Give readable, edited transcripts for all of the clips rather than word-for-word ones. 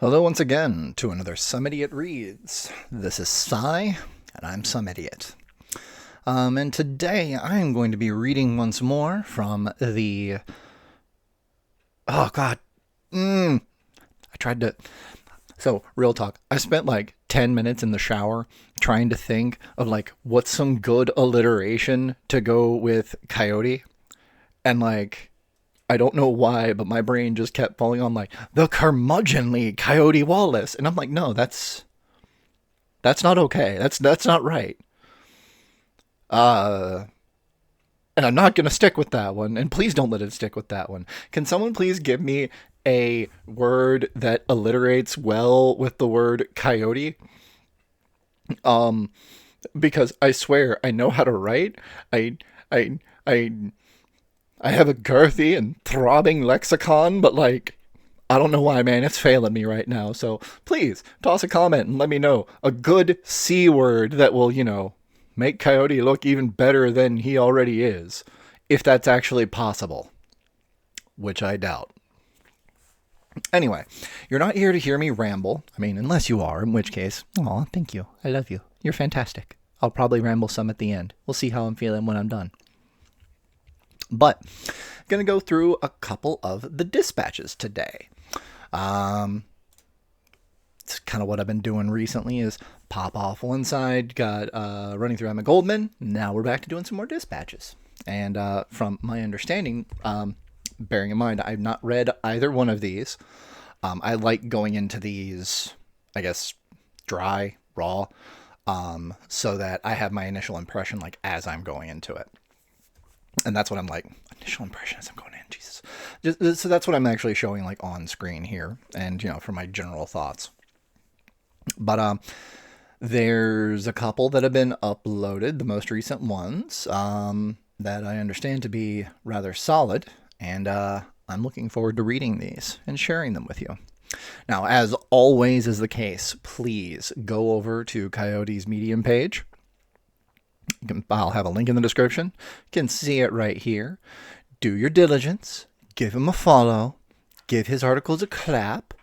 Hello once again to another Some Idiot Reads. This is Cy, and I'm Some Idiot. And today I'm going to be reading once more from the... Oh, God. I tried to... So, real talk. I spent like 10 minutes in the shower trying to think of like what's some good alliteration to go with coyote. And like... I don't know why, but my brain just kept falling on like the curmudgeonly Coyote Wallace, and I'm like, no, that's not okay. That's not right. Uh, and I'm not gonna stick with that one. And please don't let it stick with that one. Can someone please give me a word that alliterates well with the word coyote? Um, because I swear I know how to write. I I I I have a girthy and throbbing lexicon, but like, I don't know why, man. It's failing me right now. So please toss a comment and let me know a good C word that will, make Coyote look even better than he already is, if that's actually possible, which I doubt. Anyway, you're not here to hear me ramble. I mean, unless you are, in which case, aw, thank you. I love you. You're fantastic. I'll probably ramble some at the end. We'll see how I'm feeling when I'm done. But I'm going to go through a couple of the dispatches today. It's kind of what I've been doing recently is pop off one side, got running through Emma Goldman. Now we're back to doing some more dispatches. And from my understanding, bearing in mind, I've not read either one of these. I like going into these, I guess, dry, raw, so that I have my initial impression like as I'm going into it. And that's what I'm like, initial impression as I'm going in, Jesus. So that's what I'm actually showing like on screen here. And, for my general thoughts. But there's a couple that have been uploaded, the most recent ones, that I understand to be rather solid. And I'm looking forward to reading these and sharing them with you. Now, as always is the case, please go over to Coyote's Medium page. I'll have a link in the description. You can see it right here. Do your diligence. Give him a follow. Give his articles a clap.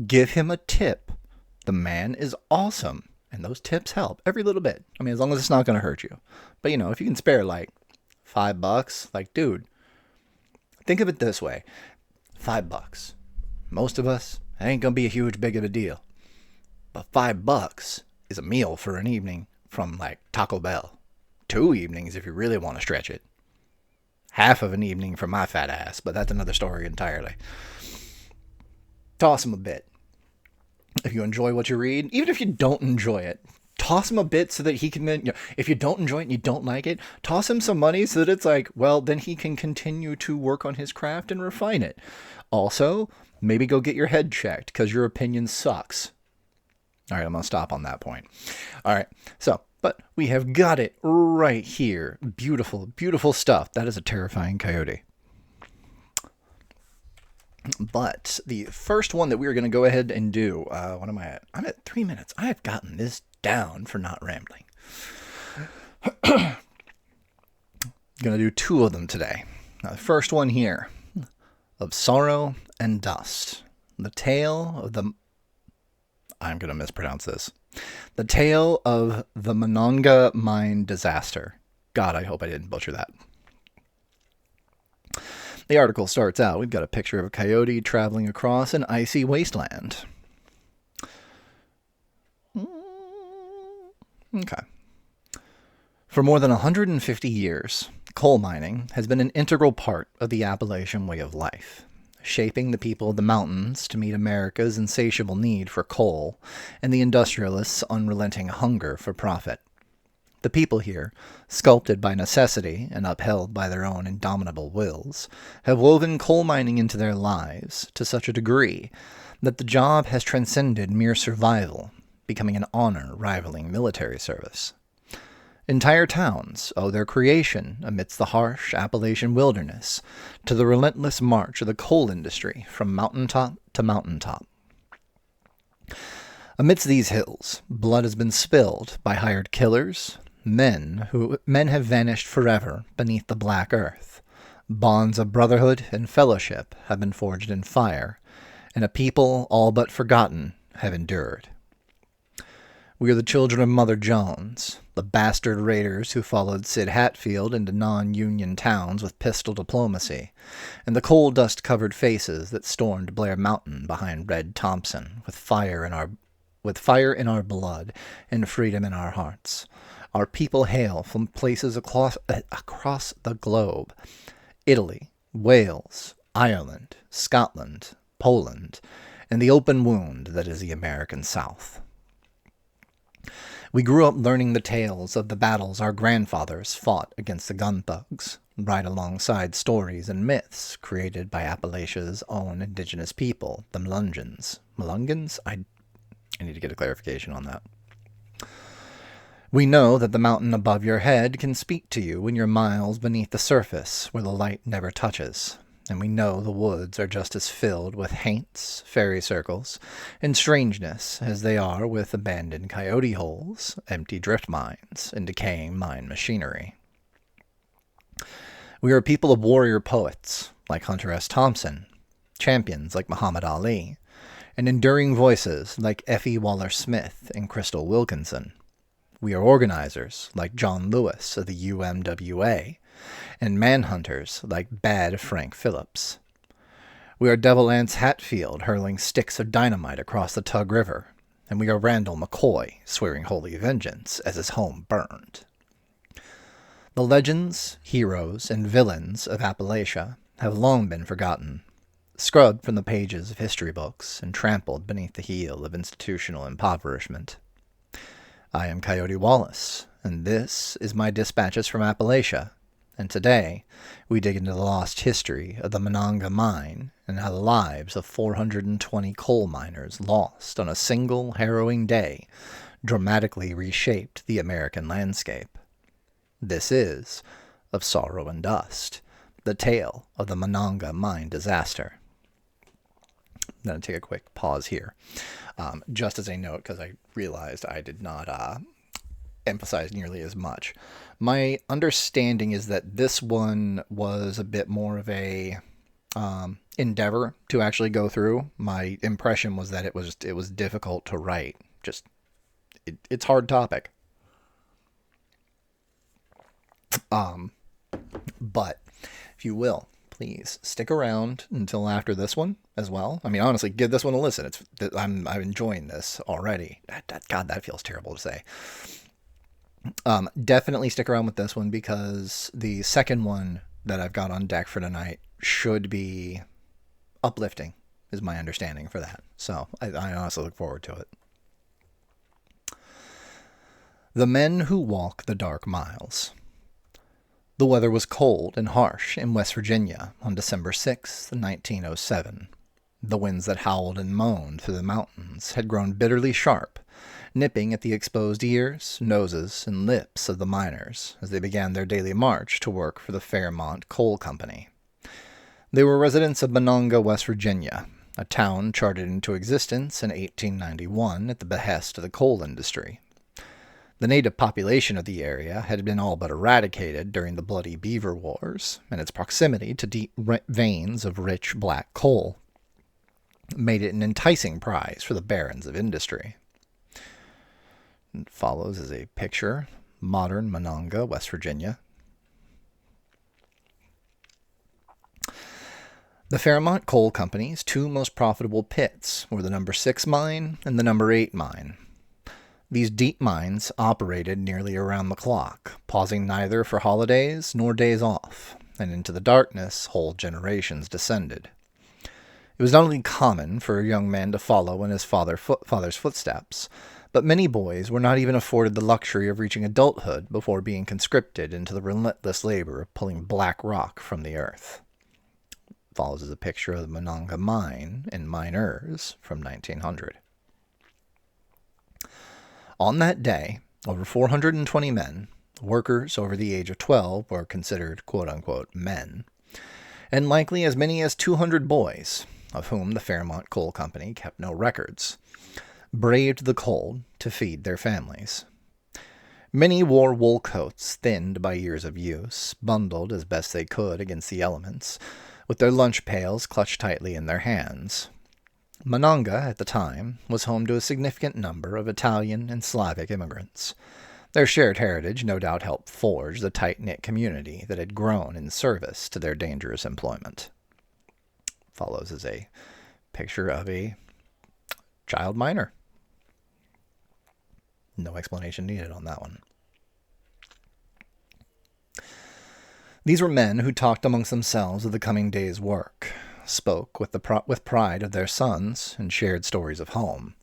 Give him a tip. The man is awesome. And those tips help every little bit. I mean, as long as it's not going to hurt you. But, if you can spare like $5, like, dude, think of it this way. $5. Most of us, it ain't going to be a huge big of a deal. But $5 is a meal for an evening from like Taco Bell. 2 evenings if you really want to stretch it. Half of an evening for my fat ass, but that's another story entirely. Toss him a bit. If you enjoy what you read, even if you don't enjoy it, toss him a bit so that he can, if you don't enjoy it and you don't like it, toss him some money so that it's like, well, then he can continue to work on his craft and refine it. Also, maybe go get your head checked because your opinion sucks. All right, I'm going to stop on that point. All right, but we have got it right here. Beautiful, beautiful stuff. That is a terrifying coyote. But the first one that we're going to go ahead and do, what am I at? I'm at 3 minutes. I have gotten this down for not rambling. Going to do 2 of them today. Now, the first one here, Of Sorrow and Dust. The tale of the... I'm going to mispronounce this. The tale of the Monongah mine disaster. God, I hope I didn't butcher that. The article starts out, we've got a picture of a coyote traveling across an icy wasteland. Okay. For more than 150 years, coal mining has been an integral part of the Appalachian way of life, shaping the people of the mountains to meet America's insatiable need for coal and the industrialists' unrelenting hunger for profit. The people here, sculpted by necessity and upheld by their own indomitable wills, have woven coal mining into their lives to such a degree that the job has transcended mere survival, becoming an honor rivaling military service. Entire towns owe their creation amidst the harsh Appalachian wilderness to the relentless march of the coal industry from mountaintop to mountaintop. Amidst these hills, blood has been spilled by hired killers, men have vanished forever beneath the black earth. Bonds of brotherhood and fellowship have been forged in fire, and a people all but forgotten have endured. We are the children of Mother Jones, the bastard raiders who followed Sid Hatfield into non-Union towns with pistol diplomacy, and the coal dust-covered faces that stormed Blair Mountain behind Red Thompson with fire in our blood and freedom in our hearts. Our people hail from places across the globe: Italy, Wales, Ireland, Scotland, Poland, and the open wound that is the American South. We grew up learning the tales of the battles our grandfathers fought against the gun thugs, right alongside stories and myths created by Appalachia's own indigenous people, the Melungeons. Melungans? I need to get a clarification on that. We know that the mountain above your head can speak to you when you're miles beneath the surface where the light never touches. And we know the woods are just as filled with haints, fairy circles, and strangeness as they are with abandoned coyote holes, empty drift mines, and decaying mine machinery. We are a people of warrior poets like Hunter S. Thompson, champions like Muhammad Ali, and enduring voices like Effie Waller-Smith and Crystal Wilkinson. We are organizers like John Lewis of the UMWA, and manhunters like Bad Frank Phillips. We are Devil Anse Hatfield hurling sticks of dynamite across the Tug River, and we are Randall McCoy swearing holy vengeance as his home burned. The legends, heroes, and villains of Appalachia have long been forgotten, scrubbed from the pages of history books and trampled beneath the heel of institutional impoverishment. I am Coyote Wallace, and this is my Dispatches from Appalachia, and today we dig into the lost history of the Monongah mine and how the lives of 420 coal miners lost on a single harrowing day dramatically reshaped the American landscape. This is Of Sorrow and Dust, the tale of the Monongah mine disaster. I'm going to take a quick pause here, just as a note, because I realized I did not emphasize nearly as much. My understanding is that this one was a bit more of a endeavor to actually go through. My impression was that it was difficult to write. Just it's hard topic. But if you will, please stick around until after this one as well. I mean, honestly, give this one a listen. I'm enjoying this already. God, that feels terrible to say. Definitely stick around with this one because the second one that I've got on deck for tonight should be uplifting, is my understanding for that. So I honestly look forward to it. The Men Who Walk the Dark Miles. The weather was cold and harsh in West Virginia on December 6, 1907. The winds that howled and moaned through the mountains had grown bitterly sharp, nipping at the exposed ears, noses, and lips of the miners as they began their daily march to work for the Fairmont Coal Company. They were residents of Monongah, West Virginia, a town charted into existence in 1891 at the behest of the coal industry. The native population of the area had been all but eradicated during the Bloody Beaver Wars, and its proximity to deep veins of rich black coal made it an enticing prize for the barons of industry. What follows is a picture, modern Monongah, West Virginia. The Fairmont Coal Company's two most profitable pits were the number 6 mine and the number 8 mine. These deep mines operated nearly around the clock, pausing neither for holidays nor days off, and into the darkness whole generations descended. It was not only common for a young man to follow in his father's footsteps, but many boys were not even afforded the luxury of reaching adulthood before being conscripted into the relentless labor of pulling black rock from the earth. Follows is a picture of the Monongah mine and miners from 1900. On that day, over 420 men, workers over the age of 12 were considered quote-unquote men, and likely as many as 200 boys, of whom the Fairmont Coal Company kept no records, braved the cold to feed their families. Many wore wool coats thinned by years of use, bundled as best they could against the elements, with their lunch pails clutched tightly in their hands. Monongah, at the time, was home to a significant number of Italian and Slavic immigrants. Their shared heritage no doubt helped forge the tight-knit community that had grown in service to their dangerous employment. Follows is a picture of a child miner. No explanation needed on that one. These were men who talked amongst themselves of the coming day's work, spoke with pride of their sons, and shared stories of home.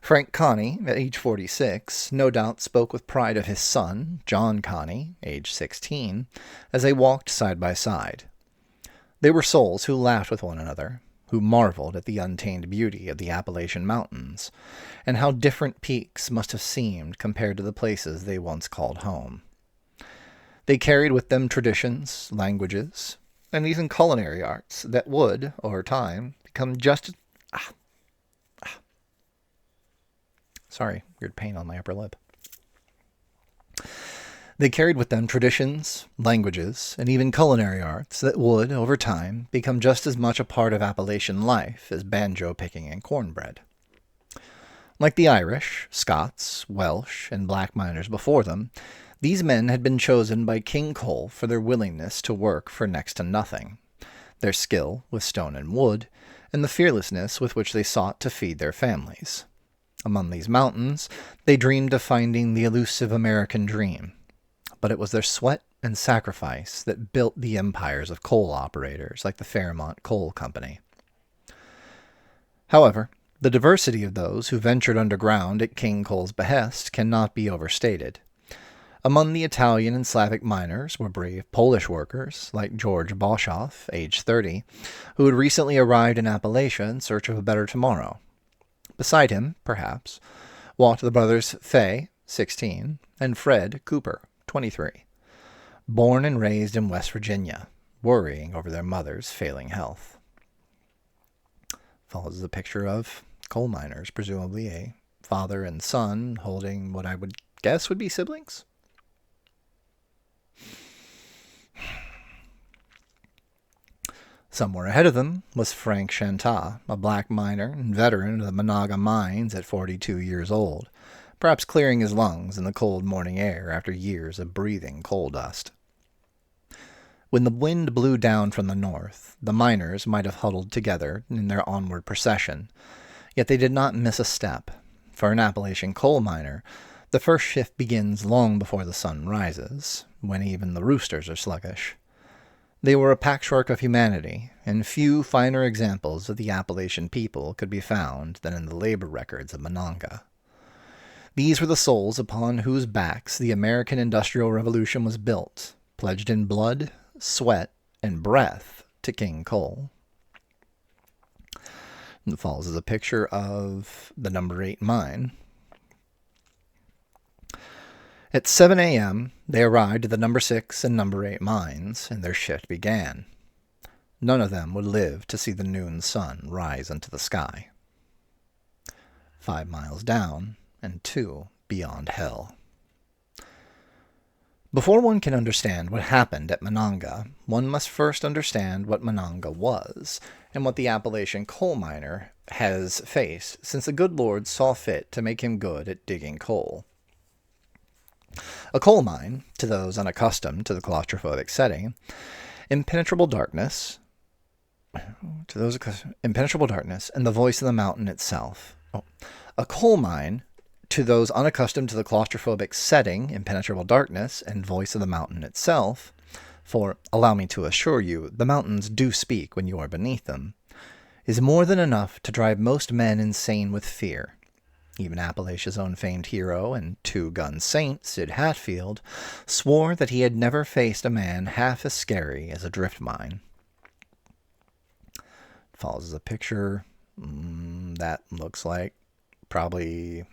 Frank Connie, at age 46, no doubt spoke with pride of his son, John Connie, age 16, as they walked side by side. They were souls who laughed with one another, who marveled at the untamed beauty of the Appalachian Mountains, and how different peaks must have seemed compared to the places they once called home. They carried with them traditions, languages, and even culinary arts that would, over time, become just... Sorry, weird pain on my upper lip. They carried with them traditions, languages, and even culinary arts that would, over time, become just as much a part of Appalachian life as banjo picking and cornbread. Like the Irish, Scots, Welsh, and black miners before them, these men had been chosen by King Cole for their willingness to work for next to nothing, their skill with stone and wood, and the fearlessness with which they sought to feed their families. Among these mountains, they dreamed of finding the elusive American dream, but it was their sweat and sacrifice that built the empires of coal operators like the Fairmont Coal Company. However, the diversity of those who ventured underground at King Cole's behest cannot be overstated. Among the Italian and Slavic miners were brave Polish workers like George Boshoff, age 30, who had recently arrived in Appalachia in search of a better tomorrow. Beside him, perhaps, walked the brothers Fay, 16, and Fred Cooper, 23, born and raised in West Virginia, worrying over their mother's failing health. Follows a picture of coal miners, presumably a father and son holding what I would guess would be siblings. Somewhere ahead of them was Frank Chantah, a black miner and veteran of the Monongah mines at 42 years old, perhaps clearing his lungs in the cold morning air after years of breathing coal dust. When the wind blew down from the north, the miners might have huddled together in their onward procession, yet they did not miss a step. For an Appalachian coal miner, the first shift begins long before the sun rises, when even the roosters are sluggish. They were a patchwork of humanity, and few finer examples of the Appalachian people could be found than in the labor records of Monongah. These were the souls upon whose backs the American Industrial Revolution was built, pledged in blood, sweat, and breath to King Cole. And follows is a picture of the number 8 mine. At 7 a.m., they arrived at the number 6 and number 8 mines, and their shift began. None of them would live to see the noon sun rise into the sky. 5 miles down, and 2 beyond hell. Before one can understand what happened at Monongah, one must first understand what Monongah was, and what the Appalachian coal miner has faced since the good Lord saw fit to make him good at digging coal. A coal mine, to those unaccustomed to the claustrophobic setting, impenetrable darkness, and the voice of the mountain itself. A coal mine, to those unaccustomed to the claustrophobic setting, impenetrable darkness, and voice of the mountain itself, for, allow me to assure you, the mountains do speak when you are beneath them, is more than enough to drive most men insane with fear. Even Appalachia's own famed hero and two-gun saint, Sid Hatfield, swore that he had never faced a man half as scary as a drift mine. Follows a picture that looks like probably,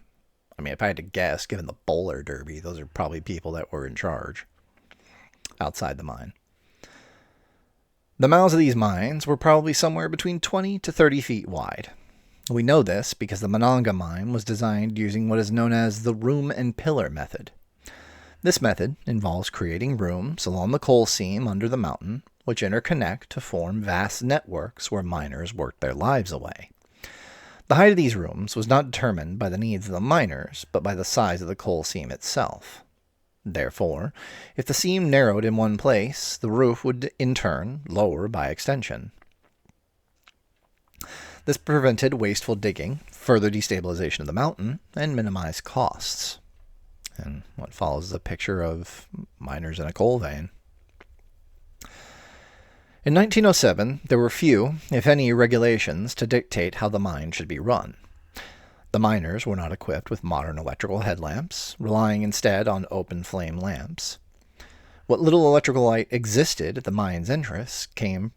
if I had to guess, given the bowler derby, those are probably people that were in charge outside the mine. The mouths of these mines were probably somewhere between 20 to 30 feet wide. We know this because the Monongah mine was designed using what is known as the room and pillar method. This method involves creating rooms along the coal seam under the mountain, which interconnect to form vast networks where miners work their lives away. The height of these rooms was not determined by the needs of the miners, but by the size of the coal seam itself. Therefore, if the seam narrowed in one place, the roof would in turn lower by extension. This prevented wasteful digging, further destabilization of the mountain, and minimized costs. And what follows is a picture of miners in a coal vein. In 1907, there were few, if any, regulations to dictate how the mine should be run. The miners were not equipped with modern electrical headlamps, relying instead on open-flame lamps. What little electrical light existed at the mine's entrance came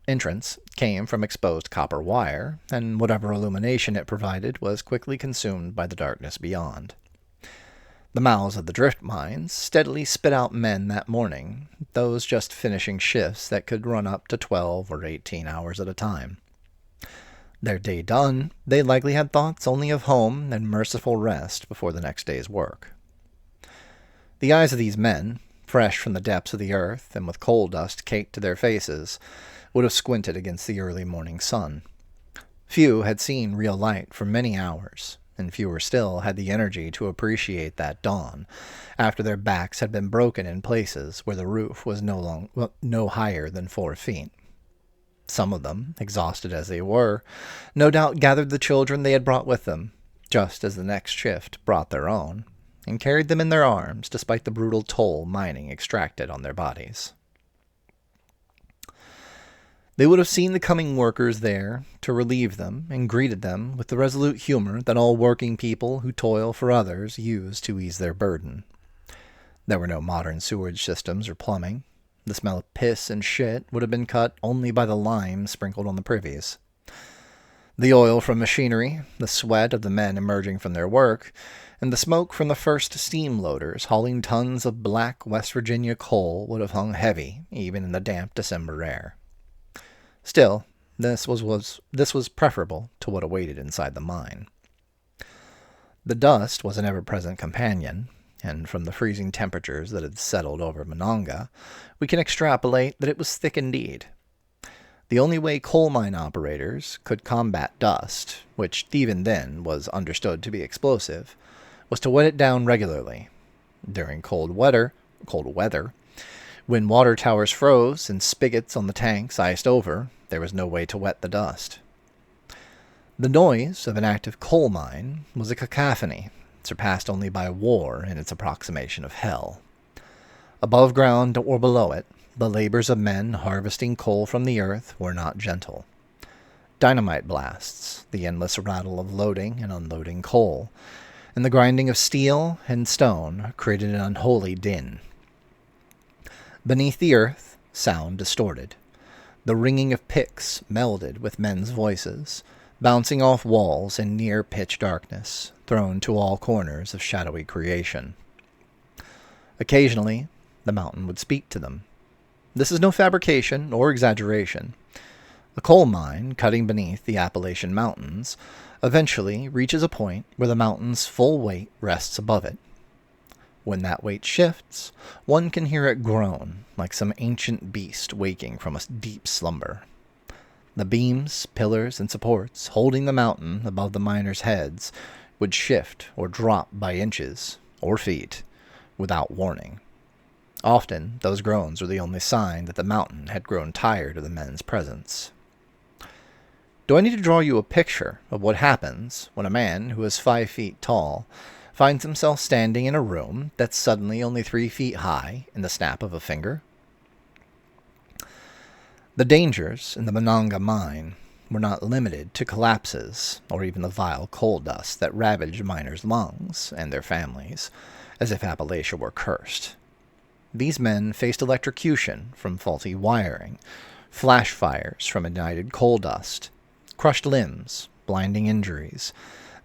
from exposed copper wire, and whatever illumination it provided was quickly consumed by the darkness beyond. The mouths of the drift mines steadily spit out men that morning, those just finishing shifts that could run up to 12 or 18 hours at a time. Their day done, they likely had thoughts only of home and merciful rest before the next day's work. The eyes of these men, fresh from the depths of the earth and with coal dust caked to their faces, would have squinted against the early morning sun. Few had seen real light for many hours, and fewer still had the energy to appreciate that dawn, after their backs had been broken in places where the roof was no higher than 4 feet. Some of them, exhausted as they were, no doubt gathered the children they had brought with them, just as the next shift brought their own, and carried them in their arms despite the brutal toll mining extracted on their bodies. They would have seen the coming workers there to relieve them and greeted them with the resolute humor that all working people who toil for others use to ease their burden. There were no modern sewage systems or plumbing. The smell of piss and shit would have been cut only by the lime sprinkled on the privies. The oil from machinery, the sweat of the men emerging from their work, and the smoke from the first steam loaders hauling tons of black West Virginia coal would have hung heavy even in the damp December air. Still, this was preferable to what awaited inside the mine. The dust was an ever-present companion, and from the freezing temperatures that had settled over Monongah, we can extrapolate that it was thick indeed. The only way coal mine operators could combat dust, which even then was understood to be explosive, was to wet it down regularly. During cold weather, when water towers froze and spigots on the tanks iced over, there was no way to wet the dust. The noise of an active coal mine was a cacophony, surpassed only by war in its approximation of hell. Above ground or below it, the labors of men harvesting coal from the earth were not gentle. Dynamite blasts, the endless rattle of loading and unloading coal, and the grinding of steel and stone created an unholy din. Beneath the earth, sound distorted. The ringing of picks melded with men's voices, bouncing off walls in near pitch darkness, thrown to all corners of shadowy creation. Occasionally, the mountain would speak to them. This is no fabrication or exaggeration. A coal mine, cutting beneath the Appalachian Mountains, eventually reaches a point where the mountain's full weight rests above it. When that weight shifts, one can hear it groan, like some ancient beast waking from a deep slumber. The beams, pillars, and supports holding the mountain above the miners' heads would shift or drop by inches, or feet, without warning. Often, those groans were the only sign that the mountain had grown tired of the men's presence. Do I need to draw you a picture of what happens when a man who is 5 feet tall finds himself standing in a room that's suddenly only 3 feet high in the snap of a finger? The dangers in the Monongah mine were not limited to collapses or even the vile coal dust that ravaged miners' lungs and their families, as if Appalachia were cursed. These men faced electrocution from faulty wiring, flash fires from ignited coal dust, crushed limbs, blinding injuries,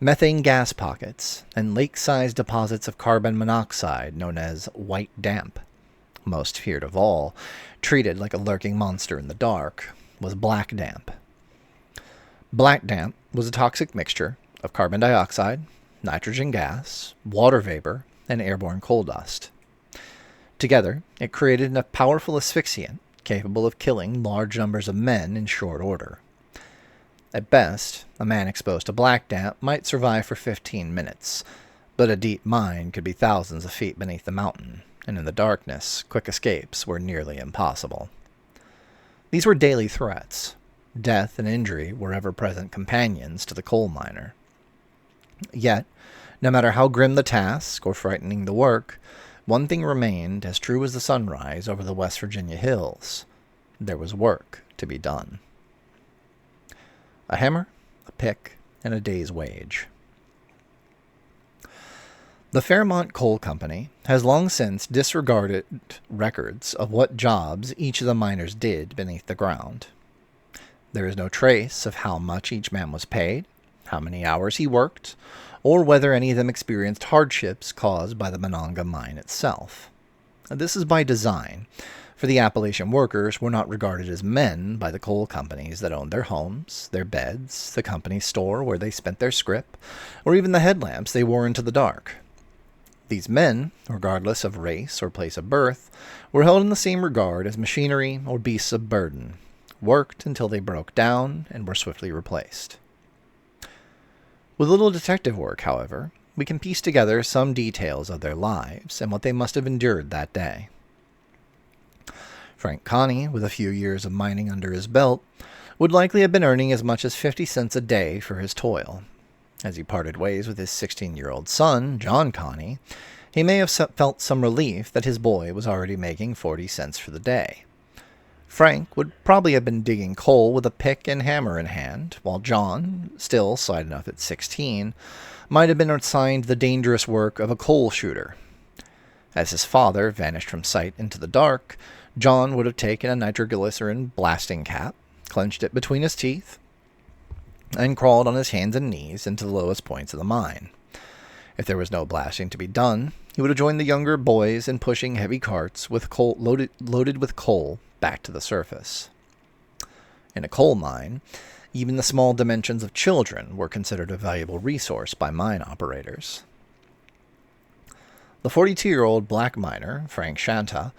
methane gas pockets, and lake-sized deposits of carbon monoxide known as white damp. Most feared of all, treated like a lurking monster in the dark, was black damp. Black damp was a toxic mixture of carbon dioxide, nitrogen gas, water vapor, and airborne coal dust. Together, it created a powerful asphyxiant capable of killing large numbers of men in short order. At best, a man exposed to black damp might survive for 15 minutes, but a deep mine could be thousands of feet beneath the mountain, and in the darkness, quick escapes were nearly impossible. These were daily threats. Death and injury were ever-present companions to the coal miner. Yet, no matter how grim the task or frightening the work, one thing remained as true as the sunrise over the West Virginia hills. There was work to be done. A hammer, a pick, and a day's wage. The Fairmont Coal Company has long since disregarded records of what jobs each of the miners did beneath the ground. There is no trace of how much each man was paid, how many hours he worked, or whether any of them experienced hardships caused by the Monongah mine itself. This is by design, for the Appalachian workers were not regarded as men by the coal companies that owned their homes, their beds, the company store where they spent their scrip, or even the headlamps they wore into the dark. These men, regardless of race or place of birth, were held in the same regard as machinery or beasts of burden, worked until they broke down and were swiftly replaced. With a little detective work, however, we can piece together some details of their lives and what they must have endured that day. Frank Connie, with a few years of mining under his belt, would likely have been earning as much as 50 cents a day for his toil. As he parted ways with his 16-year-old son, John Connie, he may have felt some relief that his boy was already making 40 cents for the day. Frank would probably have been digging coal with a pick and hammer in hand, while John, still slight enough at 16, might have been assigned the dangerous work of a coal shooter. As his father vanished from sight into the dark, John would have taken a nitroglycerin blasting cap, clenched it between his teeth, and crawled on his hands and knees into the lowest points of the mine. If there was no blasting to be done, he would have joined the younger boys in pushing heavy carts with coal loaded with coal back to the surface. In a coal mine, even the small dimensions of children were considered a valuable resource by mine operators. The 42-year-old black miner, Frank Shanta,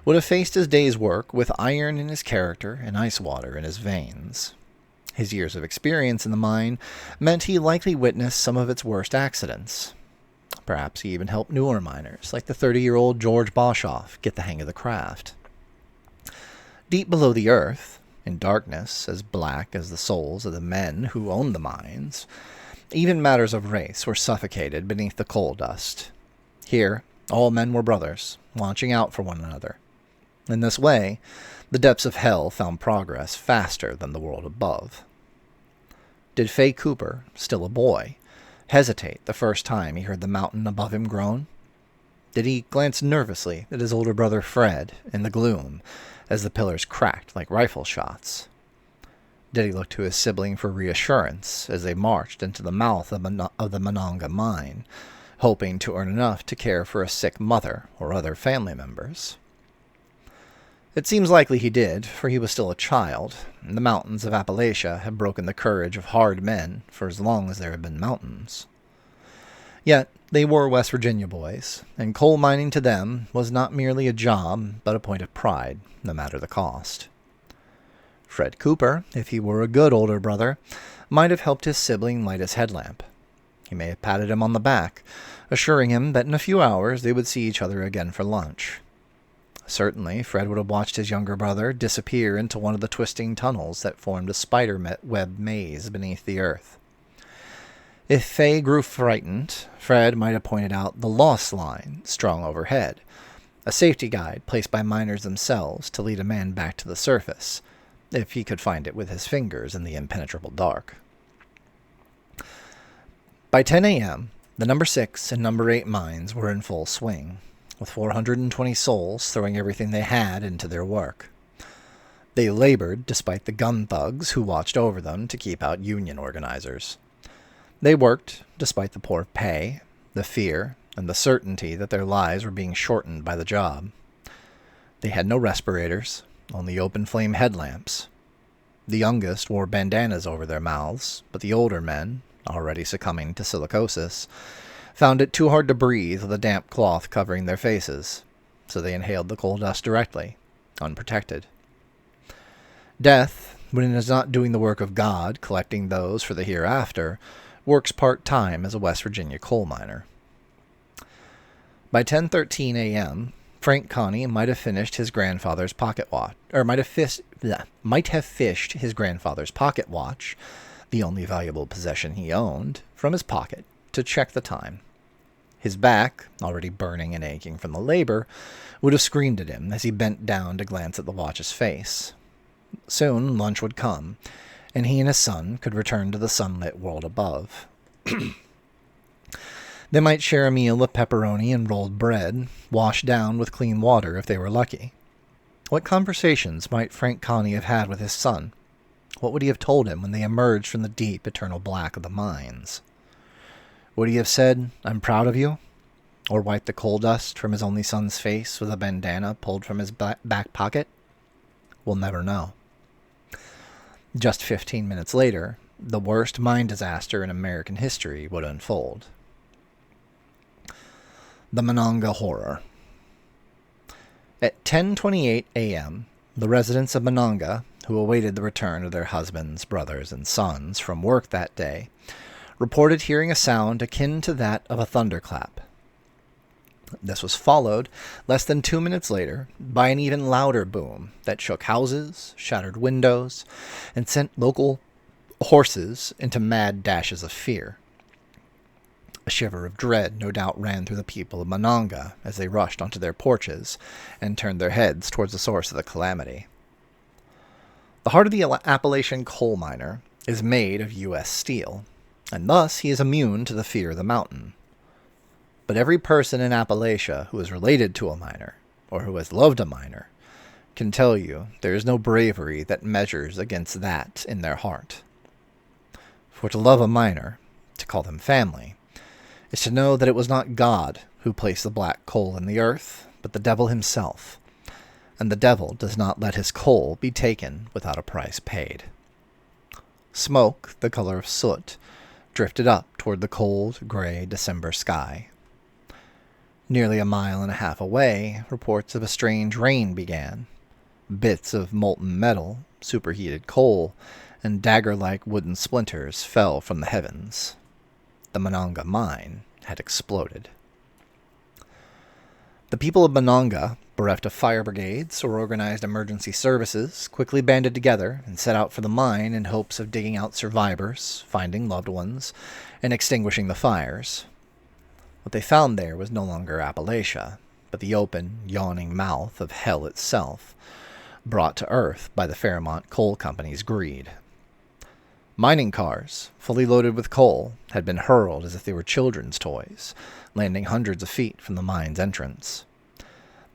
would have faced his day's work with iron in his character and ice water in his veins. His years of experience in the mine meant he likely witnessed some of its worst accidents. Perhaps he even helped newer miners, like the 30-year-old George Boshoff, get the hang of the craft. Deep below the earth, in darkness as black as the souls of the men who owned the mines, even matters of race were suffocated beneath the coal dust. Here, all men were brothers, watching out for one another. In this way, the depths of hell found progress faster than the world above. Did Fay Cooper, still a boy, hesitate the first time he heard the mountain above him groan? Did he glance nervously at his older brother Fred in the gloom as the pillars cracked like rifle shots? Did he look to his sibling for reassurance as they marched into the mouth of the Monongah mine, hoping to earn enough to care for a sick mother or other family members? It seems likely he did, for he was still a child, and the mountains of Appalachia had broken the courage of hard men for as long as there had been mountains. Yet they were West Virginia boys, and coal mining to them was not merely a job, but a point of pride, no matter the cost. Fred Cooper, if he were a good older brother, might have helped his sibling light his headlamp. He may have patted him on the back, assuring him that in a few hours they would see each other again for lunch. Certainly, Fred would have watched his younger brother disappear into one of the twisting tunnels that formed a spider-web maze beneath the earth. If Fay grew frightened, Fred might have pointed out the lost line strung overhead, a safety guide placed by miners themselves to lead a man back to the surface, if he could find it with his fingers in the impenetrable dark. By 10 a.m., the number 6 and number 8 mines were in full swing, with 420 souls throwing everything they had into their work. They labored despite the gun thugs who watched over them to keep out union organizers. They worked despite the poor pay, the fear, and the certainty that their lives were being shortened by the job. They had no respirators, only open-flame headlamps. The youngest wore bandanas over their mouths, but the older men, already succumbing to silicosis, found it too hard to breathe with a damp cloth covering their faces, so they inhaled the coal dust directly, unprotected. Death, when it is not doing the work of God, collecting those for the hereafter, works part-time as a West Virginia coal miner. By 10:13 a.m., Frank Connie might have finished his grandfather's pocket watch, or might have fished his grandfather's pocket watch, the only valuable possession he owned, from his pocket to check the time. His back, already burning and aching from the labor, would have screamed at him as he bent down to glance at the watch's face. Soon lunch would come, and he and his son could return to the sunlit world above. They might share a meal of pepperoni and rolled bread, washed down with clean water if they were lucky. What conversations might Frank Connie have had with his son? What would he have told him when they emerged from the deep, eternal black of the mines? Would he have said, "I'm proud of you"? Or wiped the coal dust from his only son's face with a bandana pulled from his back pocket? We'll never know. Just 15 minutes later, the worst mine disaster in American history would unfold. The Monongah Horror. At 10:28 a.m., the residents of Monongah, who awaited the return of their husbands, brothers, and sons from work that day, reported hearing a sound akin to that of a thunderclap. This was followed, less than 2 minutes later, by an even louder boom that shook houses, shattered windows, and sent local horses into mad dashes of fear. A shiver of dread no doubt ran through the people of Monongah as they rushed onto their porches and turned their heads towards the source of the calamity. The heart of the Appalachian coal miner is made of U.S. steel, and thus he is immune to the fear of the mountain. But every person in Appalachia who is related to a miner, or who has loved a miner, can tell you there is no bravery that measures against that in their heart. For to love a miner, to call them family, is to know that it was not God who placed the black coal in the earth, but the devil himself, and the devil does not let his coal be taken without a price paid. Smoke, the color of soot, drifted up toward the cold, gray December sky. Nearly a mile and a half away, reports of a strange rain began. Bits of molten metal, superheated coal, and dagger-like wooden splinters fell from the heavens. The Monongah mine had exploded. The people of Monongah, bereft of fire brigades or organized emergency services, quickly banded together and set out for the mine in hopes of digging out survivors, finding loved ones, and extinguishing the fires. What they found there was no longer Appalachia, but the open, yawning mouth of hell itself, brought to earth by the Fairmont Coal Company's greed. Mining cars, fully loaded with coal, had been hurled as if they were children's toys, landing hundreds of feet from the mine's entrance.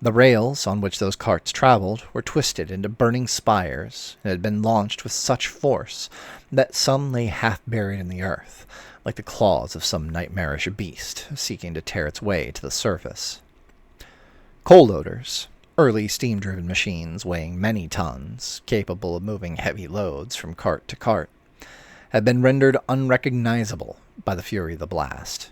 The rails on which those carts traveled were twisted into burning spires and had been launched with such force that some lay half buried in the earth, like the claws of some nightmarish beast seeking to tear its way to the surface. Coal loaders, early steam-driven machines weighing many tons, capable of moving heavy loads from cart to cart, had been rendered unrecognizable by the fury of the blast.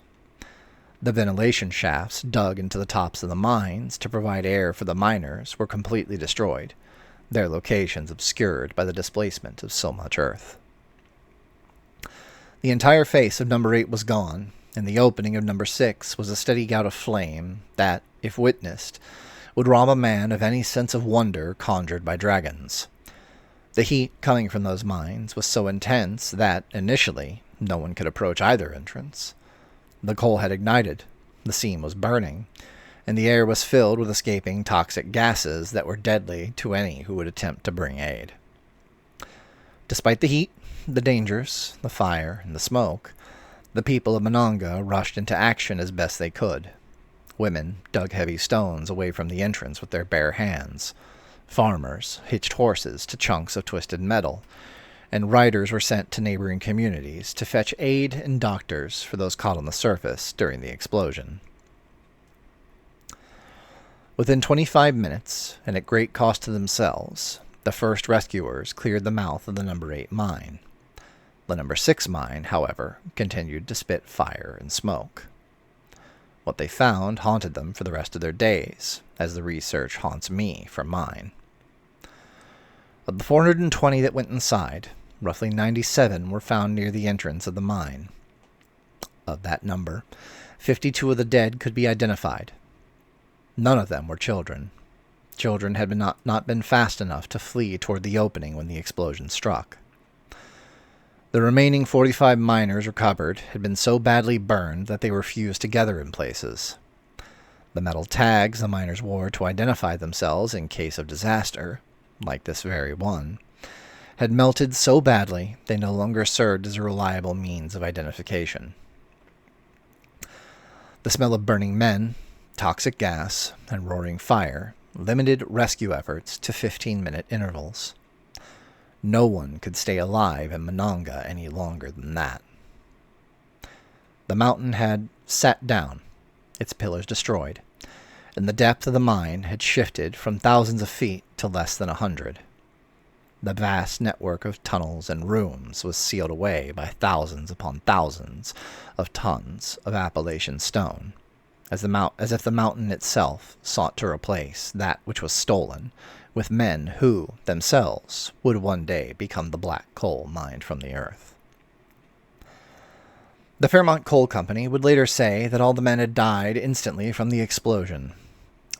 The ventilation shafts dug into the tops of the mines to provide air for the miners were completely destroyed, their locations obscured by the displacement of so much earth. The entire face of number 8 was gone, and the opening of number 6 was a steady gout of flame that, if witnessed, would rob a man of any sense of wonder conjured by dragons. The heat coming from those mines was so intense that, initially, no one could approach either entrance. The coal had ignited, the seam was burning, and the air was filled with escaping toxic gases that were deadly to any who would attempt to bring aid. Despite the heat, the dangers, the fire, and the smoke, the people of Monongah rushed into action as best they could. Women dug heavy stones away from the entrance with their bare hands. Farmers hitched horses to chunks of twisted metal, and riders were sent to neighboring communities to fetch aid and doctors for those caught on the surface during the explosion. Within 25 minutes, and at great cost to themselves, the first rescuers cleared the mouth of the number 8 mine. The number 6 mine, however, continued to spit fire and smoke. What they found haunted them for the rest of their days, as the research haunts me for mine. Of the 420 that went inside, roughly 97 were found near the entrance of the mine. Of that number, 52 of the dead could be identified. None of them were children. Children had not been fast enough to flee toward the opening when the explosion struck. The remaining 45 miners recovered had been so badly burned that they were fused together in places. The metal tags the miners wore to identify themselves in case of disaster, like this very one, had melted so badly they no longer served as a reliable means of identification. The smell of burning men, toxic gas, and roaring fire limited rescue efforts to 15-minute intervals. No one could stay alive in Monongah any longer than that. The mountain had sat down, its pillars destroyed, and the depth of the mine had shifted from thousands of feet to less than 100. The vast network of tunnels and rooms was sealed away by thousands upon thousands of tons of Appalachian stone, as if the mountain itself sought to replace that which was stolen with men who, themselves, would one day become the black coal mined from the earth. The Fairmont Coal Company would later say that all the men had died instantly from the explosion.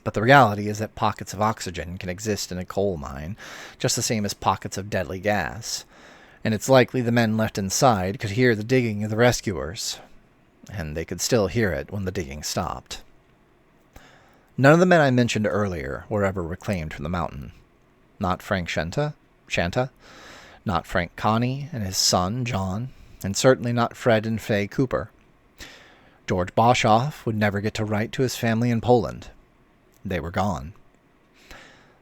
But the reality is that pockets of oxygen can exist in a coal mine, just the same as pockets of deadly gas, and it's likely the men left inside could hear the digging of the rescuers, and they could still hear it when the digging stopped. None of the men I mentioned earlier were ever reclaimed from the mountain. Not Frank Shanta, not Frank Connie and his son, John, and certainly not Fred and Faye Cooper. George Boshoff would never get to write to his family in Poland. They were gone.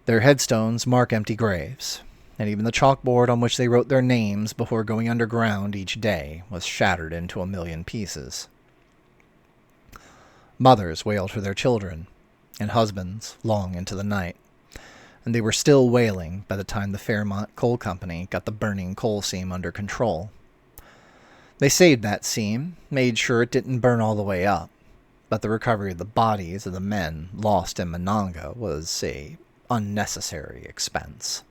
Their headstones mark empty graves, and even the chalkboard on which they wrote their names before going underground each day was shattered into 1,000,000 pieces. Mothers wailed for their children, and husbands long into the night, and they were still wailing by the time the Fairmont Coal Company got the burning coal seam under control. They saved that seam, made sure it didn't burn all the way up, but the recovery of the bodies of the men lost in Monongah was an unnecessary expense.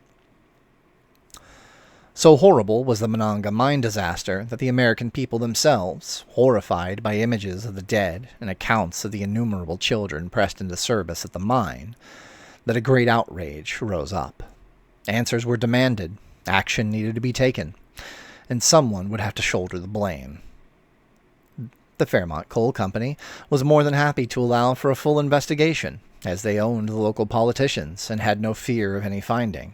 So horrible was the Monongah mine disaster that the American people themselves, horrified by images of the dead and accounts of the innumerable children pressed into service at the mine, that a great outrage rose up. Answers were demanded, action needed to be taken, and someone would have to shoulder the blame. The Fairmont Coal Company was more than happy to allow for a full investigation, as they owned the local politicians and had no fear of any finding.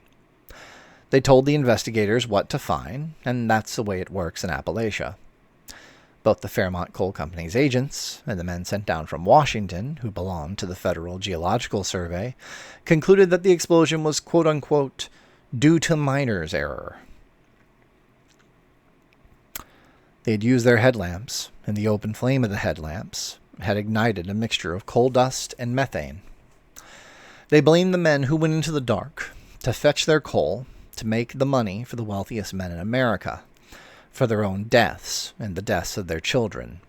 They told the investigators what to find, and that's the way it works in Appalachia. Both the Fairmont Coal Company's agents and the men sent down from Washington, who belonged to the Federal Geological Survey, concluded that the explosion was quote-unquote due to miners' error. They had used their headlamps, and the open flame of the headlamps had ignited a mixture of coal dust and methane. They blamed the men who went into the dark to fetch their coal to make the money for the wealthiest men in America, for their own deaths and the deaths of their children.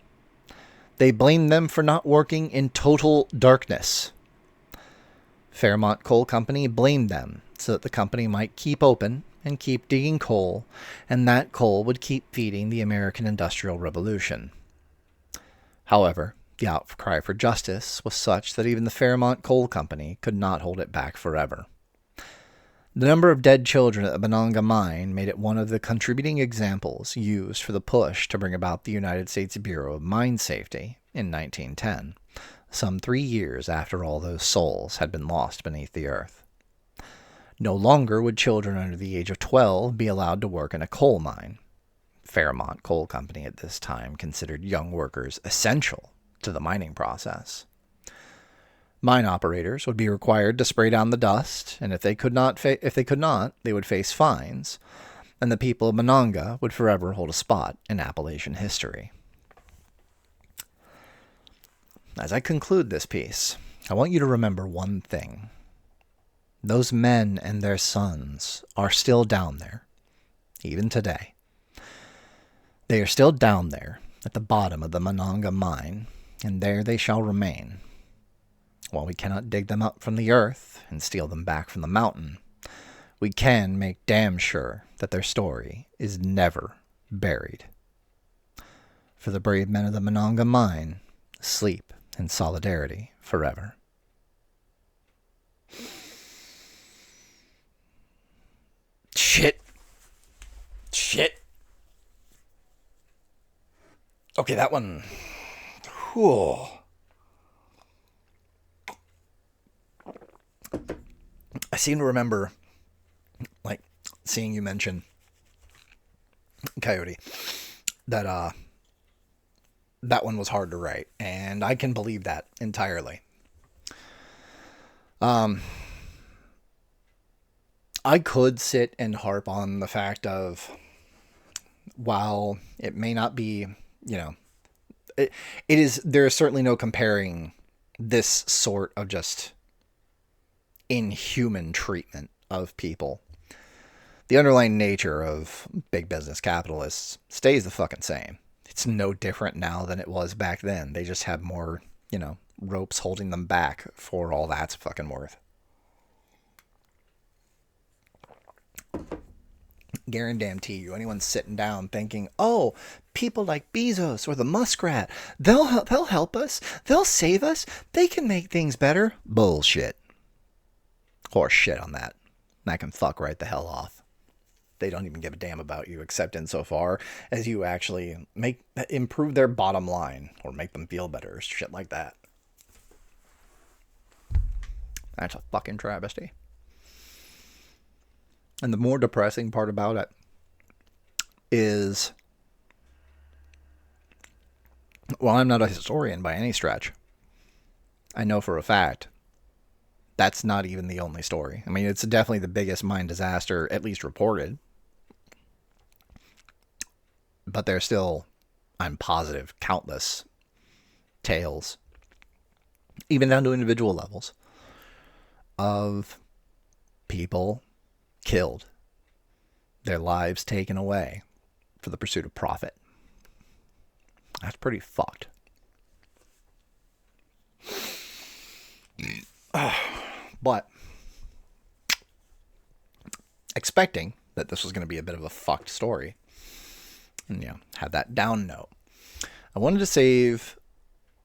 They blamed them for not working in total darkness. Fairmont Coal Company blamed them so that the company might keep open and keep digging coal, and that coal would keep feeding the American Industrial Revolution. However, the outcry for justice was such that even the Fairmont Coal Company could not hold it back forever. The number of dead children at the Monongah mine made it one of the contributing examples used for the push to bring about the United States Bureau of Mine Safety in 1910, some 3 years after all those souls had been lost beneath the earth. No longer would children under the age of 12 be allowed to work in a coal mine. Fairmont Coal Company at this time considered young workers essential to the mining process. Mine operators would be required to spray down the dust, and if they could not, they would face fines, and the people of Monongah would forever hold a spot in Appalachian history. As I conclude this piece, I want you to remember one thing. Those men and their sons are still down there, even today. They are still down there at the bottom of the Monongah mine, and there they shall remain. While we cannot dig them up from the earth and steal them back from the mountain, we can make damn sure that their story is never buried. For the brave men of the Monongah mine, sleep in solidarity forever. Shit. Okay, that one. Whew. I seem to remember, like, seeing you mention Coyote. That one was hard to write, and I can believe that entirely. I could sit and harp on the fact of, while it may not be, it is, there is certainly no comparing this sort of just inhuman treatment of people. The underlying nature of big business capitalists stays the fucking same. It's no different now than it was back then. They just have more, ropes holding them back for all that's fucking worth. Guarantee you, anyone sitting down thinking, oh, people like Bezos or the Muskrat, they'll help us, they'll save us, they can make things better. Bullshit. Horse shit on that. That can fuck right the hell off. They don't even give a damn about you, except insofar as you actually improve their bottom line or make them feel better, shit like that. That's a fucking travesty. And the more depressing part about it is, well, I'm not a historian by any stretch. I know for a fact that's not even the only story. I mean, it's definitely the biggest mine disaster, at least reported. But there's still, I'm positive, countless tales, even down to individual levels, of people killed, their lives taken away for the pursuit of profit. That's pretty fucked. But expecting that this was going to be a bit of a fucked story, and had that down note, I wanted to save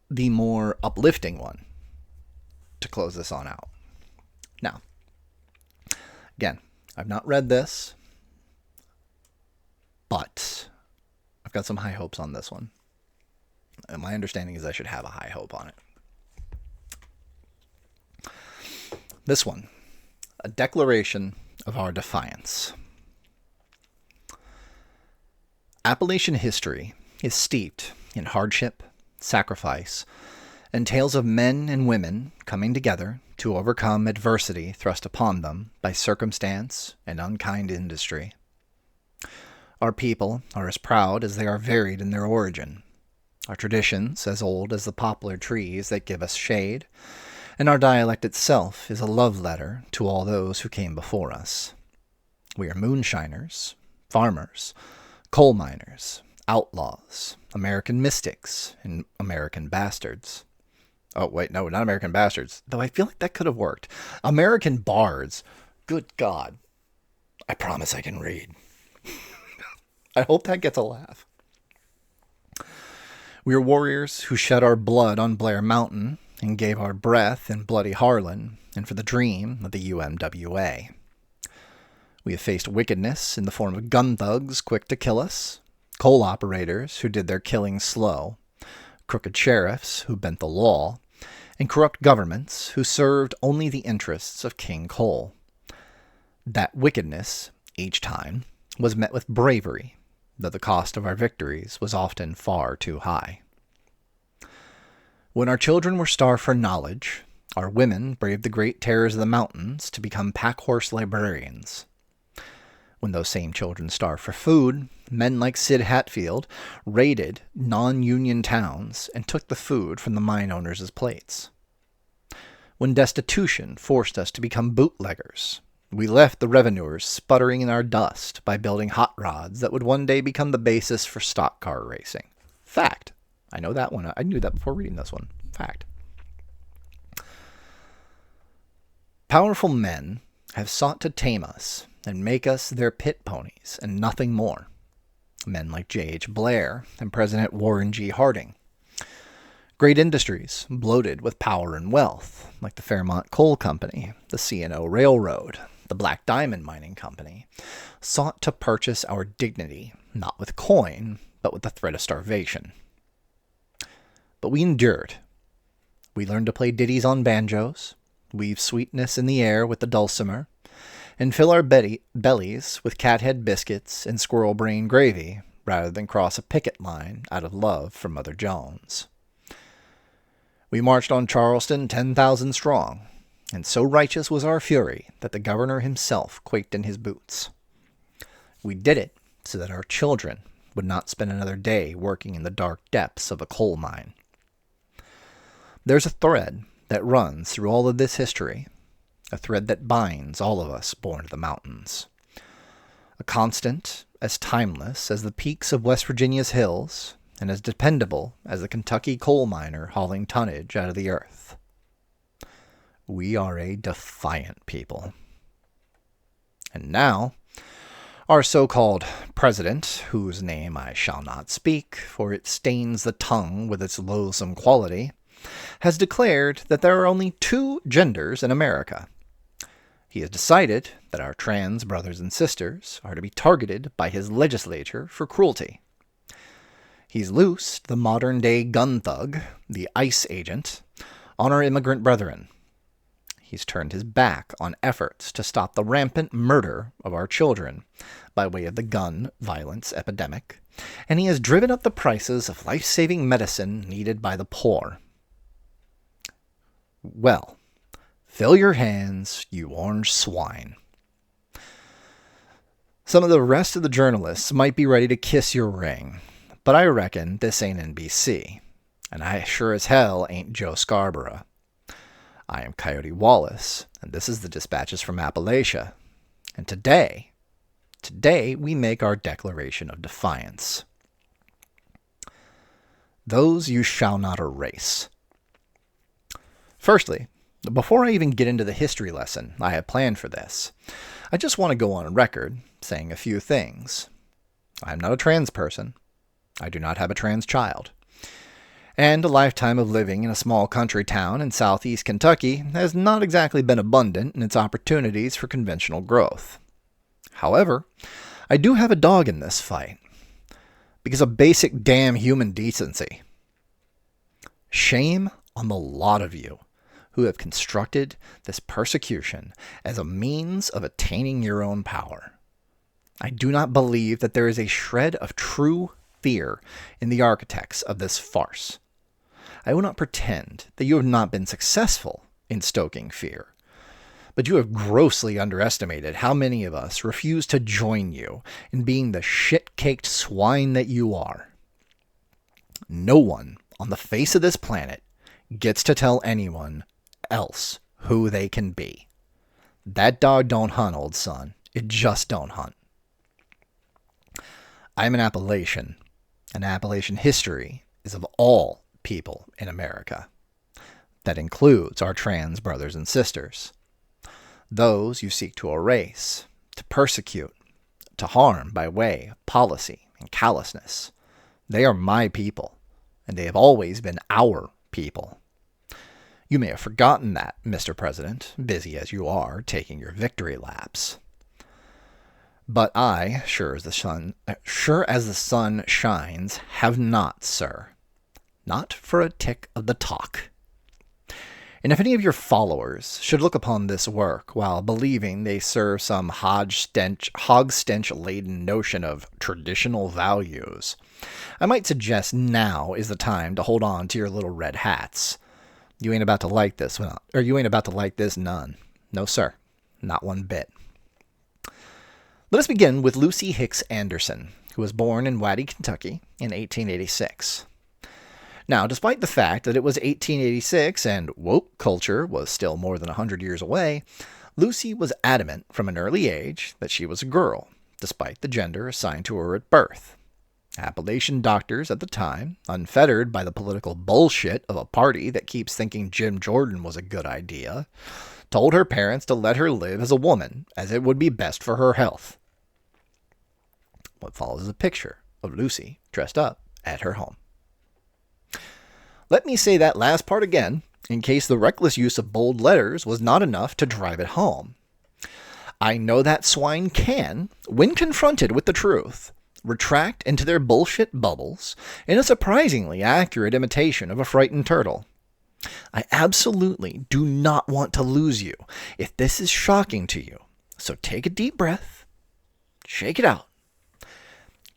the more uplifting one to close this on out. Now, again, I've not read this, but I've got some high hopes on this one. And my understanding is I should have a high hope on it. This one, A Declaration of Our Defiance. Appalachian history is steeped in hardship, sacrifice, and tales of men and women coming together to overcome adversity thrust upon them by circumstance and unkind industry. Our people are as proud as they are varied in their origin, our traditions as old as the poplar trees that give us shade, and our dialect itself is a love letter to all those who came before us. We are moonshiners, farmers, coal miners, outlaws, American mystics, and American bastards. Oh, wait, no, not American bastards. Though I feel like that could have worked. American bards. Good God. I promise I can read. I hope that gets a laugh. We are warriors who shed our blood on Blair Mountain and gave our breath in bloody Harlan and for the dream of the UMWA. We have faced wickedness in the form of gun thugs quick to kill us, coal operators who did their killing slow, crooked sheriffs who bent the law, and corrupt governments who served only the interests of King Coal. That wickedness, each time, was met with bravery, though the cost of our victories was often far too high. When our children were starved for knowledge, our women braved the great terrors of the mountains to become pack-horse librarians. When those same children starved for food, men like Sid Hatfield raided non-union towns and took the food from the mine owners' plates. When destitution forced us to become bootleggers, we left the revenuers sputtering in our dust by building hot rods that would one day become the basis for stock car racing. Fact. I know that one. I knew that before reading this one. Fact. Powerful men have sought to tame us and make us their pit ponies and nothing more. Men like J.H. Blair and President Warren G. Harding. Great industries, bloated with power and wealth, like the Fairmont Coal Company, the C&O Railroad, the Black Diamond Mining Company, sought to purchase our dignity, not with coin, but with the threat of starvation. But we endured. We learned to play ditties on banjos, weave sweetness in the air with the dulcimer, and fill our bellies with cathead biscuits and squirrel brain gravy, rather than cross a picket line out of love for Mother Jones. We marched on Charleston 10,000 strong, and so righteous was our fury that the governor himself quaked in his boots. We did it so that our children would not spend another day working in the dark depths of a coal mine. There's a thread that runs through all of this history, a thread that binds all of us born to the mountains. A constant, as timeless as the peaks of West Virginia's hills, and as dependable as the Kentucky coal miner hauling tonnage out of the earth. We are a defiant people. And now, our so-called president, whose name I shall not speak, for it stains the tongue with its loathsome quality, has declared that there are only 2 genders in America. He has decided that our trans brothers and sisters are to be targeted by his legislature for cruelty. He's loosed the modern-day gun thug, the ICE agent, on our immigrant brethren. He's turned his back on efforts to stop the rampant murder of our children by way of the gun violence epidemic, and he has driven up the prices of life-saving medicine needed by the poor. Well, fill your hands, you orange swine. Some of the rest of the journalists might be ready to kiss your ring, but I reckon this ain't NBC, and I sure as hell ain't Joe Scarborough. I am Coyote Wallace, and this is the Dispatches from Appalachia. And today we make our Declaration of Defiance. Those you shall not erase. Firstly, before I even get into the history lesson I have planned for this, I just want to go on record saying a few things. I am not a trans person. I do not have a trans child. And a lifetime of living in a small country town in southeast Kentucky has not exactly been abundant in its opportunities for conventional growth. However, I do have a dog in this fight, because of basic damn human decency. Shame on the lot of you who have constructed this persecution as a means of attaining your own power. I do not believe that there is a shred of true fear in the architects of this farce. I will not pretend that you have not been successful in stoking fear, but you have grossly underestimated how many of us refuse to join you in being the shit-caked swine that you are. No one on the face of this planet gets to tell anyone else who they can be. That dog don't hunt, old son. It just don't hunt. I'm an Appalachian, and Appalachian history is of all people in America. That includes our trans brothers and sisters. Those you seek to erase, to persecute, to harm by way of policy and callousness. They are my people, and they have always been our people. You may have forgotten that, Mr. President, busy as you are taking your victory laps. But I, sure as the sun shines, have not, sir. Not for a tick of the talk. And if any of your followers should look upon this work while believing they serve some hog-stench-laden notion of traditional values, I might suggest now is the time to hold on to your little red hats. You ain't about to like this, or you ain't about to like this none. No, sir. Not one bit. Let us begin with Lucy Hicks Anderson, who was born in Waddy, Kentucky in 1886. Now, despite the fact that it was 1886 and woke culture was still more than 100 years away, Lucy was adamant from an early age that she was a girl, despite the gender assigned to her at birth. Appalachian doctors at the time, unfettered by the political bullshit of a party that keeps thinking Jim Jordan was a good idea, told her parents to let her live as a woman, as it would be best for her health. What follows is a picture of Lucy dressed up at her home. Let me say that last part again, in case the reckless use of bold letters was not enough to drive it home. I know that swine can, when confronted with the truth, retract into their bullshit bubbles in a surprisingly accurate imitation of a frightened turtle. I absolutely do not want to lose you if this is shocking to you, so take a deep breath, shake it out,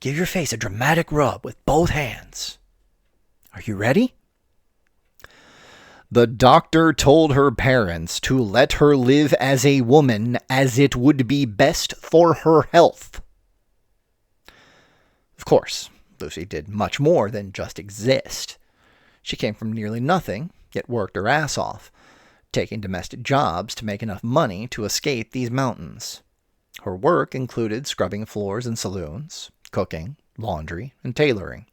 give your face a dramatic rub with both hands. Are you ready? The doctor told her parents to let her live as a woman as it would be best for her health. Of course, Lucy did much more than just exist. She came from nearly nothing, yet worked her ass off, taking domestic jobs to make enough money to escape these mountains. Her work included scrubbing floors in saloons, cooking, laundry, and tailoring.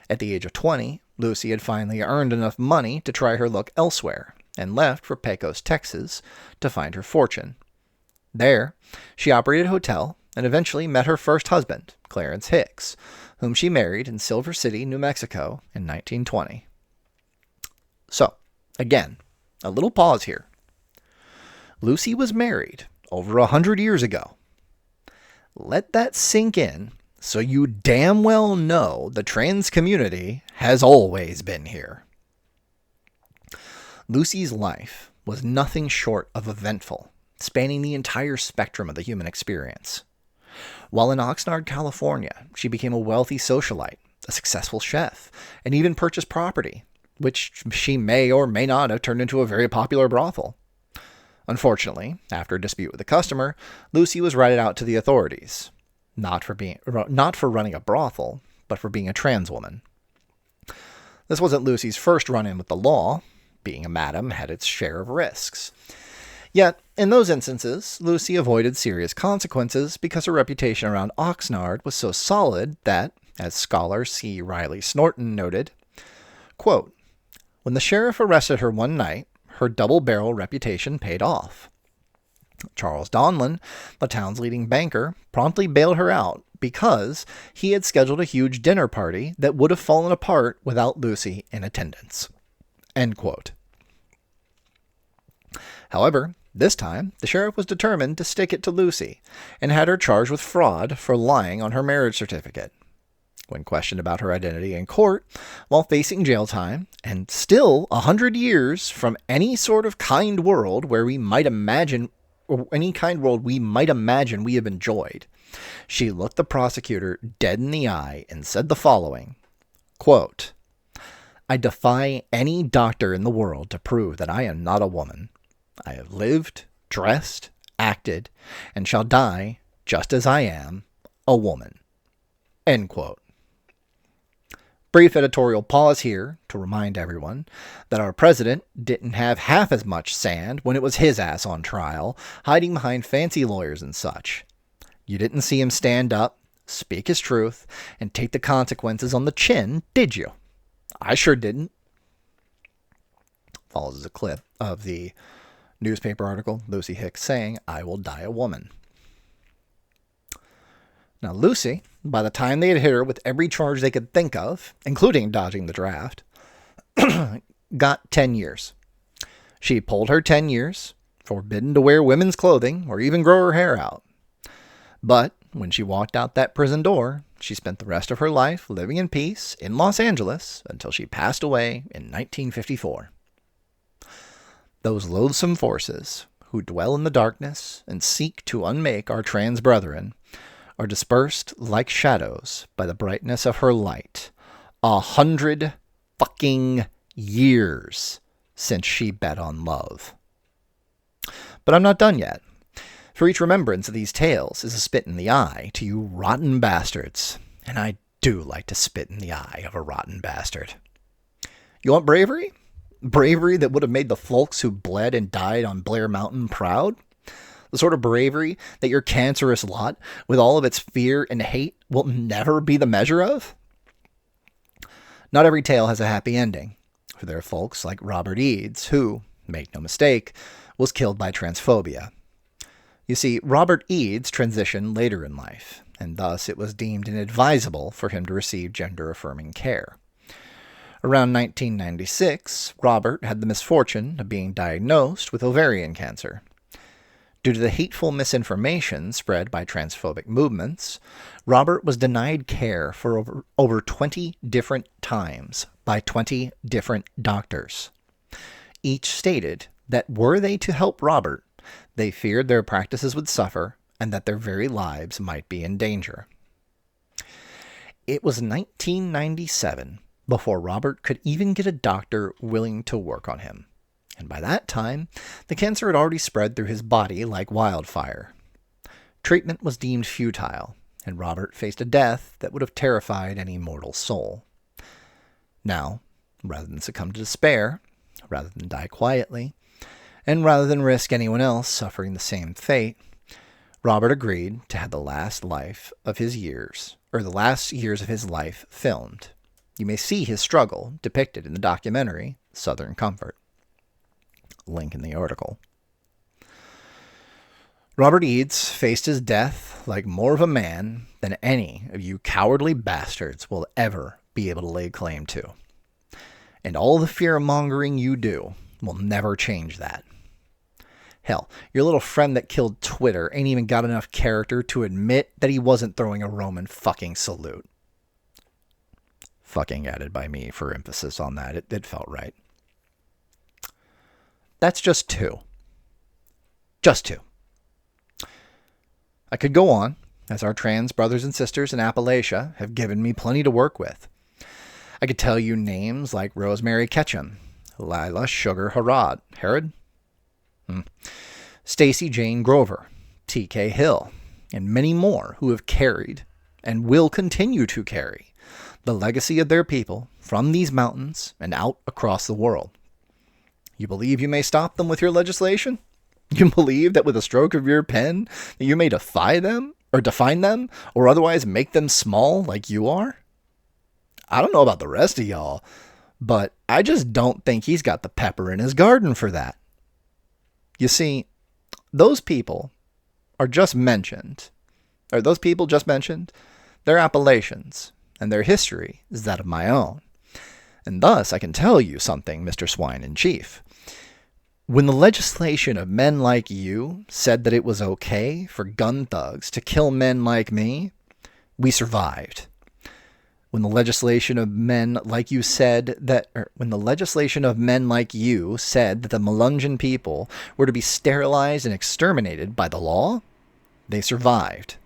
At the age of 20, Lucy had finally earned enough money to try her luck elsewhere, and left for Pecos, Texas, to find her fortune. There, she operated a hotel, and eventually met her first husband, Clarence Hicks, whom she married in Silver City, New Mexico, in 1920. So, again, a little pause here. Lucy was married over 100 years ago. Let that sink in, so you damn well know the trans community has always been here. Lucy's life was nothing short of eventful, spanning the entire spectrum of the human experience. While in Oxnard, California, she became a wealthy socialite, a successful chef, and even purchased property, which she may or may not have turned into a very popular brothel. Unfortunately, after a dispute with a customer, Lucy was ratted out to the authorities. Not for running a brothel, but for being a trans woman. This wasn't Lucy's first run-in with the law. Being a madam had its share of risks. Yet, in those instances, Lucy avoided serious consequences because her reputation around Oxnard was so solid that, as scholar C. Riley Snorton noted, quote, "When the sheriff arrested her one night, her double-barrel reputation paid off. Charles Donlan, the town's leading banker, promptly bailed her out because he had scheduled a huge dinner party that would have fallen apart without Lucy in attendance." End quote. However, this time, the sheriff was determined to stick it to Lucy and had her charged with fraud for lying on her marriage certificate. When questioned about her identity in court, while facing jail time, and still 100 years from any sort of kind world where we might imagine we have enjoyed, she looked the prosecutor dead in the eye and said the following, quote, "I defy any doctor in the world to prove that I am not a woman. I have lived, dressed, acted, and shall die just as I am, a woman." End quote. Brief editorial pause here to remind everyone that our president didn't have half as much sand when it was his ass on trial, hiding behind fancy lawyers and such. You didn't see him stand up, speak his truth, and take the consequences on the chin, did you? I sure didn't. Follows as a clip of the newspaper article, Lucy Hicks saying, "I will die a woman." Now, Lucy, by the time they had hit her with every charge they could think of, including dodging the draft, got 10 years. She pulled her 10 years, forbidden to wear women's clothing or even grow her hair out. But when she walked out that prison door, she spent the rest of her life living in peace in Los Angeles until she passed away in 1954. Those loathsome forces who dwell in the darkness and seek to unmake our trans brethren are dispersed like shadows by the brightness of her light. 100 fucking years since she bet on love. But I'm not done yet. For each remembrance of these tales is a spit in the eye to you rotten bastards. And I do like to spit in the eye of a rotten bastard. You want bravery? Bravery that would have made the folks who bled and died on Blair Mountain proud? The sort of bravery that your cancerous lot, with all of its fear and hate, will never be the measure of? Not every tale has a happy ending, for there are folks like Robert Eads who, make no mistake, was killed by transphobia. You see, Robert Eads transitioned later in life, and thus it was deemed inadvisable for him to receive gender-affirming care. Around 1996, Robert had the misfortune of being diagnosed with ovarian cancer. Due to the hateful misinformation spread by transphobic movements, Robert was denied care for over 20 different times by 20 different doctors. Each stated that were they to help Robert, they feared their practices would suffer and that their very lives might be in danger. It was 1997 before Robert could even get a doctor willing to work on him. And by that time, the cancer had already spread through his body like wildfire. Treatment was deemed futile, and Robert faced a death that would have terrified any mortal soul. Now, rather than succumb to despair, rather than die quietly, and rather than risk anyone else suffering the same fate, Robert agreed to have the last years of his life filmed. You may see his struggle depicted in the documentary Southern Comfort. Link in the article. Robert Eads faced his death like more of a man than any of you cowardly bastards will ever be able to lay claim to. And all the fear-mongering you do will never change that. Hell, your little friend that killed Twitter ain't even got enough character to admit that he wasn't throwing a Roman fucking salute. Fucking added by me for emphasis on that. It felt right. That's just two. Just two. I could go on, as our trans brothers and sisters in Appalachia have given me plenty to work with. I could tell you names like Rosemary Ketchum, Lila Sugar Herod, Stacy Jane Grover, T.K. Hill, and many more who have carried and will continue to carry the legacy of their people from these mountains and out across the world. You believe you may stop them with your legislation? You believe that with a stroke of your pen that you may define them, or otherwise make them small like you are? I don't know about the rest of y'all, but I just don't think he's got the pepper in his garden for that. You see, those people just mentioned, they're Appalachians, and their history is that of my own. And thus I can tell you something, Mr. Swine-in-Chief. When the legislation of men like you said that it was okay for gun thugs to kill men like me, we survived. When the legislation of men like you said that the Melungeon people were to be sterilized and exterminated by the law, they survived.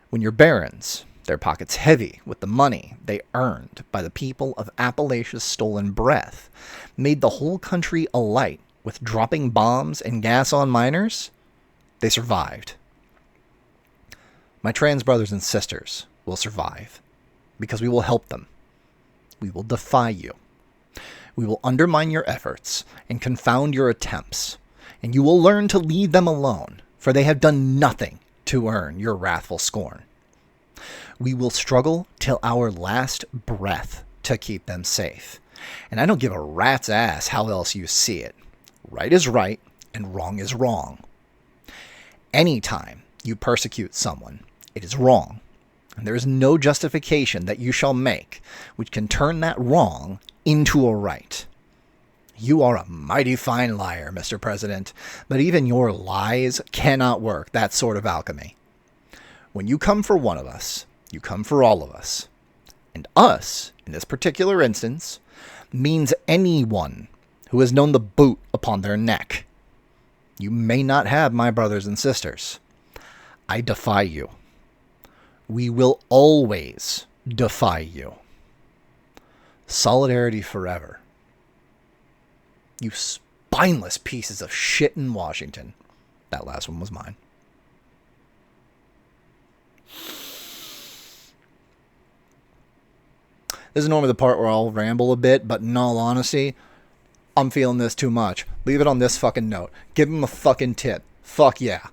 When your barons, their pockets heavy with the money they earned by the people of Appalachia's stolen breath, made the whole country alight with dropping bombs and gas on miners, they survived. My trans brothers and sisters will survive, because we will help them. We will defy you. We will undermine your efforts and confound your attempts, and you will learn to leave them alone, for they have done nothing to earn your wrathful scorn. We will struggle till our last breath to keep them safe. And I don't give a rat's ass how else you see it. Right is right, and wrong is wrong. Anytime you persecute someone, it is wrong. And there is no justification that you shall make which can turn that wrong into a right. You are a mighty fine liar, Mr. President, but even your lies cannot work that sort of alchemy. When you come for one of us, you come for all of us. And us, in this particular instance, means anyone who has known the boot upon their neck. You may not have my brothers and sisters. I defy you. We will always defy you. Solidarity forever. You spineless pieces of shit in Washington. That last one was mine. This is normally the part where I'll ramble a bit, but in all honesty, I'm feeling this too much. Leave it on this fucking note. Give him a fucking tip. Fuck yeah.